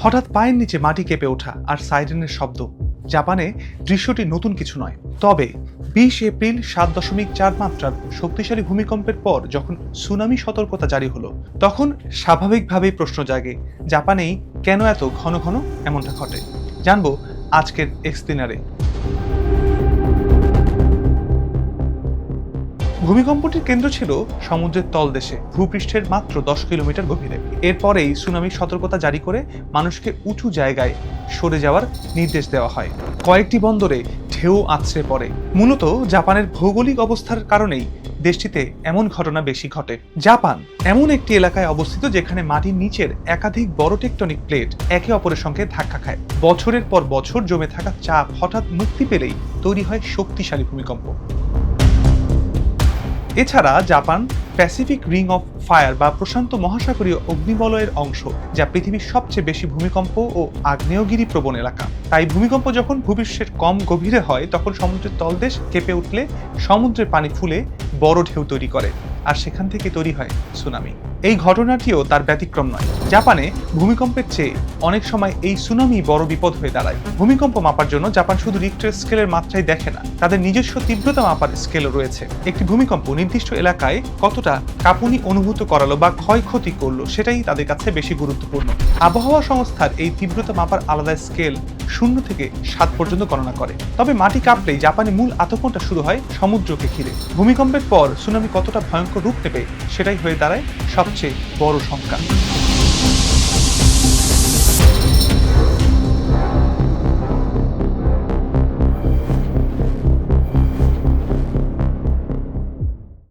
হঠাৎ পায়ের নিচে মাটি কেঁপে ওঠা আর সাইরেনের শব্দ। জাপানে দৃশ্যটি নতুন কিছু নয়, তবে 20 এপ্রিল 7.4 মাত্রার শক্তিশালী ভূমিকম্পের পর যখন সুনামি সতর্কতা জারি হলো, তখন স্বাভাবিকভাবেই প্রশ্ন জাগে, জাপানেই কেন এত ঘন ঘন এমনটা ঘটে। জানবো আজকের এক্সপ্লেনারে। ভূমিকম্পটির কেন্দ্র ছিল সমুদ্রের তলদেশে, ভূপৃষ্ঠের মাত্র 10 কিলোমিটার গভীরে। এরপরেই সুনামির সতর্কতা জারি করে মানুষকে উঁচু জায়গায় সরে যাওয়ার নির্দেশ দেওয়া হয়। কয়েকটি বন্দরে ঢেউ আছড়ে পড়ে। মূলত জাপানের ভৌগোলিক অবস্থার কারণেই দেশটিতে এমন ঘটনা বেশি ঘটে। জাপান এমন একটি এলাকায় অবস্থিত যেখানে মাটির নিচের একাধিক বড় টেকটনিক প্লেট একে অপরের সঙ্গে ধাক্কা খায়। বছরের পর বছর জমে থাকা চাপ হঠাৎ মুক্তি পেলেই তৈরি হয় শক্তিশালী ভূমিকম্প। এছাড়া Japan Pacific ring of fire বা প্রশান্ত মহাসাগরীয় অগ্নিবলয়ের অংশ, যা পৃথিবীর সবচেয়ে বেশি ভূমিকম্প ও আগ্নেয়গিরি প্রবণ এলাকা। তাই ভূমিকম্প যখন ভূপৃষ্ঠের কম গভীরে হয়, তখন সমুদ্রের তলদেশ কেঁপে উঠলে সমুদ্রের পানি ফুলে বড় ঢেউ তৈরি করে, আর সেখান থেকে তৈরি হয় সুনামি। এই ঘটনাটিও তার ব্যতিক্রম নয়। জাপানে ভূমিকম্পের চেয়ে অনেক সময় এই সুনামি বড় বিপদ হয়ে দাঁড়ায়। ভূমিকম্প মাপার জন্য জাপান শুধু রিক্টার স্কেলের মাত্রাই দেখে না, তাদের নিজস্ব তীব্রতা মাপার স্কেলও রয়েছে। একটি ভূমিকম্প নির্দিষ্ট এলাকায় কতটা কাঁপুনি অনুভূত করালো বা ক্ষয়ক্ষতি করলো, সেটাই তাদের কাছে বেশি গুরুত্বপূর্ণ। আবহাওয়া সংস্থার এই তীব্রতা মাপার আলাদা স্কেল 0 থেকে 7 পর্যন্ত গণনা করে। তবে মাটি কাঁপলেই জাপানে মূল আতঙ্কটা শুরু হয় সমুদ্রকে ঘিরে। ভূমিকম্পের পর সুনামি কতটা ভয়ঙ্কর রূপ নেবে, সেটাই হয়ে দাঁড়ায় সবচেয়ে বড় শঙ্কা।